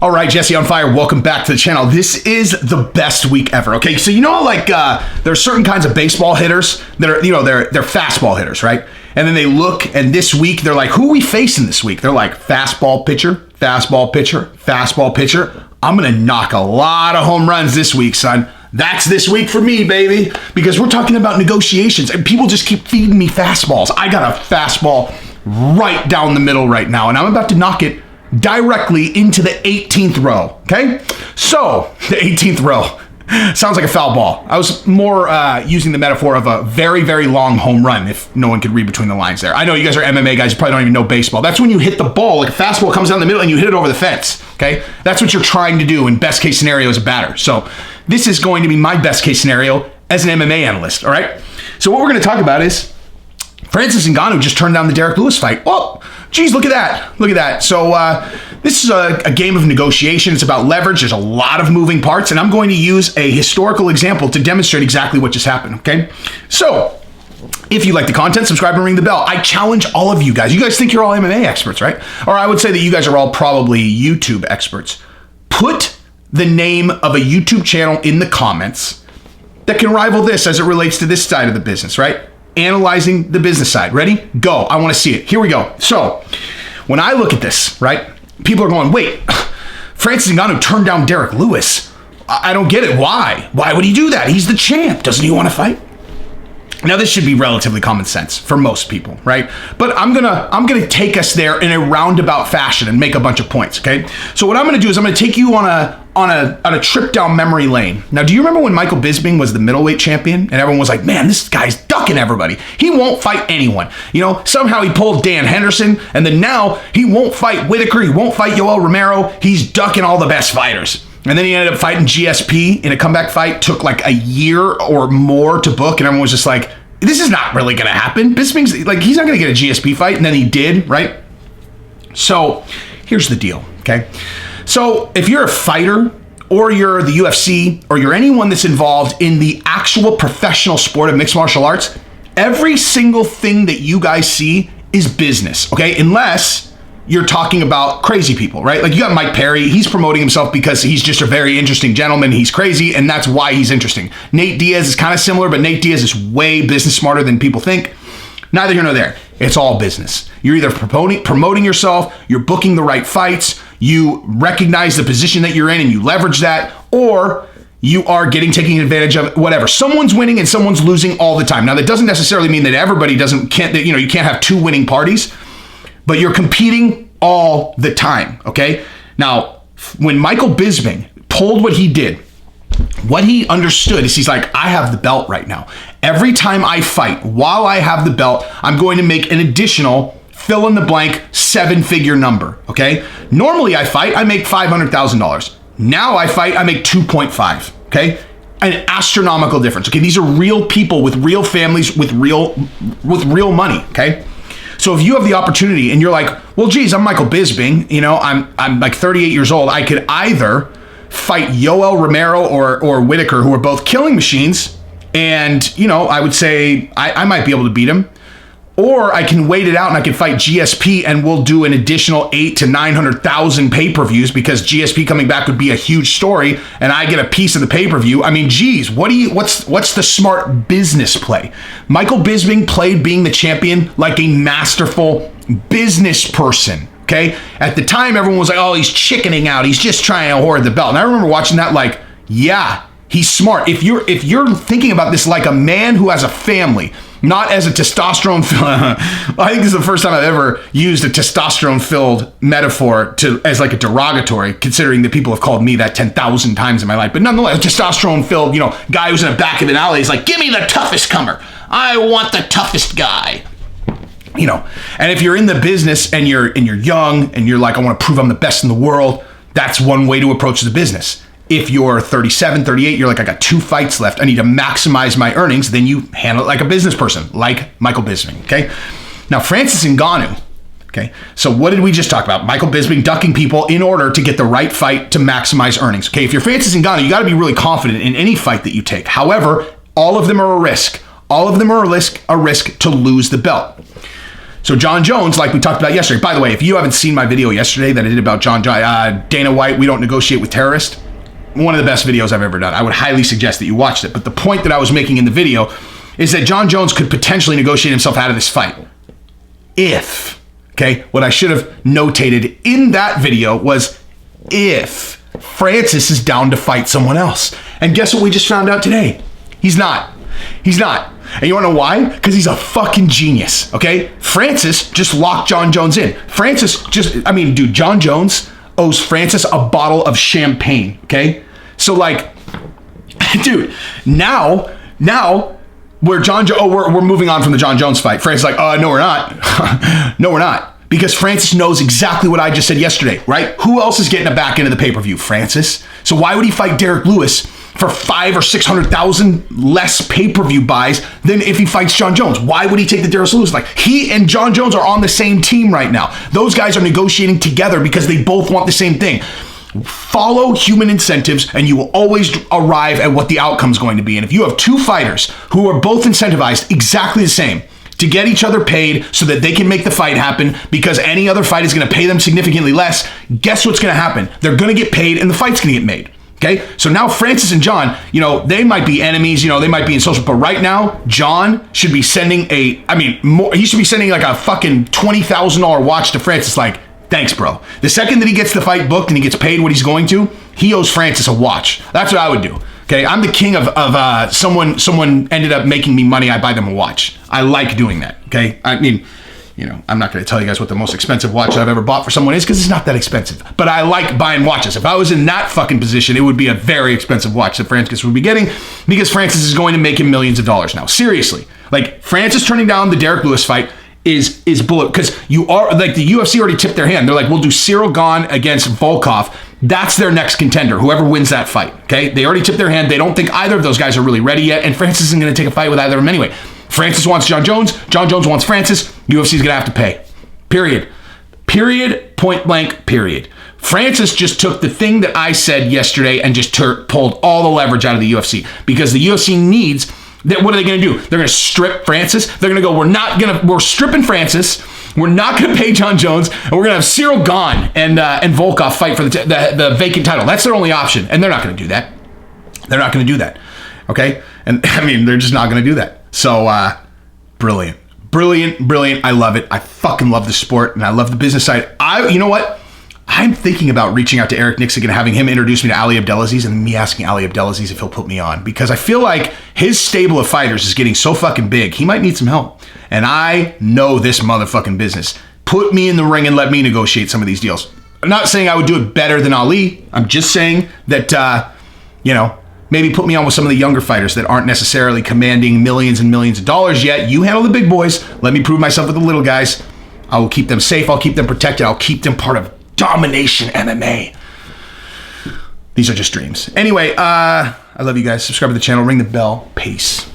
All right, Jesse on Fire, welcome back to the channel. This is the best week ever, okay? So you know, like, there are certain kinds of baseball hitters that are, they're fastball hitters, right? And then they look, and this week, they're like, who are we facing this week? They're like, fastball pitcher, fastball pitcher, fastball pitcher. I'm going to knock a lot of home runs this week, son. That's this week for me, baby, because we're talking about negotiations, and people just keep feeding me fastballs. I got a fastball right down the middle right now, and I'm about to knock it directly into the 18th row, okay? So, the 18th row sounds like a foul ball. I was more using the metaphor of a very, very long home run, if no one could read between the lines there. I know you guys are MMA guys, you probably don't even know baseball. That's when you hit the ball, like a fastball comes down the middle and you hit it over the fence, okay? That's what you're trying to do in best case scenario as a batter. So, this is going to be my best case scenario as an MMA analyst, all right? So, what we're going to talk about is Francis Ngannou just turned down the Derek Lewis fight. Oh, geez, look at that. Look at that. So this is a game of negotiation. It's about leverage. There's a lot of moving parts, and I'm going to use a historical example to demonstrate exactly what just happened, okay? So if you like the content, subscribe and ring the bell. I challenge all of you guys. You guys think you're all MMA experts, right? Or I would say that you guys are all probably YouTube experts. Put the name of a YouTube channel in the comments that can rival this as it relates to this side of the business, right? Analyzing the business side. Ready? Go. I want to see it. Here we go. So, when I look at this, right, people are going, wait, Francis Ngannou turned down Derek Lewis. I don't get it. Why? Why would he do that? He's the champ. Doesn't he want to fight? Now, this should be relatively common sense for most people, right? But I'm gonna take us there in a roundabout fashion and make a bunch of points, okay? So what I'm gonna do is I'm gonna take you on a trip down memory lane. Now, do you remember when Michael Bisping was the middleweight champion and everyone was like, man, this guy's ducking everybody. He won't fight anyone. You know, somehow he pulled Dan Henderson, and then now he won't fight Whitaker, he won't fight Yoel Romero. He's ducking all the best fighters. And then he ended up fighting GSP in a comeback fight, took like a year or more to book, and everyone was just like, this is not really going to happen. Bisping's like, he's not going to get a GSP fight, and then he did, right? So here's the deal, okay? So if you're a fighter, or you're the UFC, or you're anyone that's involved in the actual professional sport of mixed martial arts, every single thing that you guys see is business, okay? Unless you're talking about crazy people, right? Like you got Mike Perry, he's promoting himself because he's just a very interesting gentleman. He's crazy, and that's why he's interesting. Nate Diaz is kind of similar, but Nate Diaz is way business smarter than people think. Neither here nor there. It's all business. You're either promoting yourself, you're booking the right fights, you recognize the position that you're in and you leverage that, or you are taking advantage of it, whatever. Someone's winning and someone's losing all the time. Now, that doesn't necessarily mean that everybody you can't have two winning parties, but you're competing all the time, okay? Now, when Michael Bisping pulled what he did, what he understood is he's like, I have the belt right now. Every time I fight, while I have the belt, I'm going to make an additional fill in the blank 7-figure number, okay? Normally I fight, I make $500,000. Now I fight, I make 2.5, okay? An astronomical difference, okay? These are real people with real families with real money, okay? So if you have the opportunity and you're like, well, geez, I'm Michael Bisping, I'm like 38 years old. I could either fight Yoel Romero or Whitaker, who are both killing machines, and, I would say I might be able to beat him. Or I can wait it out and I can fight GSP and we'll do an additional 800,000 to 900,000 pay-per-views because GSP coming back would be a huge story and I get a piece of the pay-per-view. I mean, geez, what's the smart business play? Michael Bisping played being the champion like a masterful business person, okay? At the time, everyone was like, oh, he's chickening out. He's just trying to hoard the belt. And I remember watching that like, yeah, he's smart. If you're thinking about this like a man who has a family, not as a testosterone-filled, I think this is the first time I've ever used a testosterone-filled metaphor as like a derogatory, considering that people have called me that 10,000 times in my life. But nonetheless, a testosterone-filled, guy who's in the back of an alley is like, give me the toughest comer. I want the toughest guy. And if you're in the business and you're young and you're like, I want to prove I'm the best in the world, that's one way to approach the business. If you're 37, 38, you're like, I got 2 fights left. I need to maximize my earnings. Then you handle it like a business person, like Michael Bisping, okay? Now, Francis Ngannou, okay? So what did we just talk about? Michael Bisping ducking people in order to get the right fight to maximize earnings, okay? If you're Francis Ngannou, you got to be really confident in any fight that you take. However, all of them are a risk. All of them are a risk to lose the belt. So Jon Jones, like we talked about yesterday, by the way, if you haven't seen my video yesterday that I did about Dana White, we don't negotiate with terrorists, one of the best videos I've ever done. I would highly suggest that you watched it. But the point that I was making in the video is that Jon Jones could potentially negotiate himself out of this fight. If, okay, what I should have notated in that video was if Francis is down to fight someone else. And guess what we just found out today? He's not. He's not. And you want to know why? Because he's a fucking genius, okay? Francis just locked Jon Jones in. Dude, Jon Jones owes Francis a bottle of champagne, okay? So, like, dude, now, we're moving on from the Jon Jones fight. Francis is like, no, we're not. No, we're not. Because Francis knows exactly what I just said yesterday, right? Who else is getting a back end of the pay-per-view? Francis. So why would he fight Derek Lewis for 500,000 or 600,000 less pay-per-view buys than if he fights Jon Jones? Why would he take the Derek Lewis? Like, he and Jon Jones are on the same team right now. Those guys are negotiating together because they both want the same thing. Follow human incentives and you will always arrive at what the outcome is going to be. And if you have two fighters who are both incentivized exactly the same to get each other paid so that they can make the fight happen because any other fight is going to pay them significantly less, guess what's going to happen? They're going to get paid and the fight's going to get made. Okay, so now Francis and Jon, they might be enemies, they might be in social, but right now, Jon should be sending he should be sending like a fucking $20,000 watch to Francis, like, thanks, bro. The second that he gets the fight booked and he gets paid what he's going to, he owes Francis a watch. That's what I would do. Okay, I'm the king of someone ended up making me money, I buy them a watch. I like doing that, okay? I'm not going to tell you guys what the most expensive watch I've ever bought for someone is because it's not that expensive. But I like buying watches. If I was in that fucking position, it would be a very expensive watch that Francis would be getting because Francis is going to make him millions of dollars now. Seriously. Like, Francis turning down the Derek Lewis fight is bullet, because you are, like, the UFC already tipped their hand. They're like, we'll do Cyril Gane against Volkov. That's their next contender, whoever wins that fight, okay? They already tipped their hand. They don't think either of those guys are really ready yet, and Francis isn't going to take a fight with either of them anyway. Francis wants Jon Jones. Jon Jones wants Francis. UFC's going to have to pay. Period. Point blank, period. Francis just took the thing that I said yesterday and just pulled all the leverage out of the UFC because the UFC needs that. What are they going to do? They're going to strip Francis. They're going to go, we're stripping Francis. We're not going to pay Jon Jones, and we're going to have Cyril Gane and Volkov fight for the vacant title. That's their only option, and they're not going to do that. They're not going to do that, okay? And they're just not going to do that. So, brilliant. I love it. I fucking love the sport, and I love the business side. You know what? I'm thinking about reaching out to Eric Nixick and having him introduce me to Ali Abdelaziz and me asking Ali Abdelaziz if he'll put me on, because I feel like his stable of fighters is getting so fucking big. He might need some help. And I know this motherfucking business. Put me in the ring and let me negotiate some of these deals. I'm not saying I would do it better than Ali. I'm just saying that, maybe put me on with some of the younger fighters that aren't necessarily commanding millions and millions of dollars yet. You handle the big boys. Let me prove myself with the little guys. I will keep them safe. I'll keep them protected. I'll keep them part of domination MMA. These are just dreams. Anyway, I love you guys. Subscribe to the channel. Ring the bell. Peace.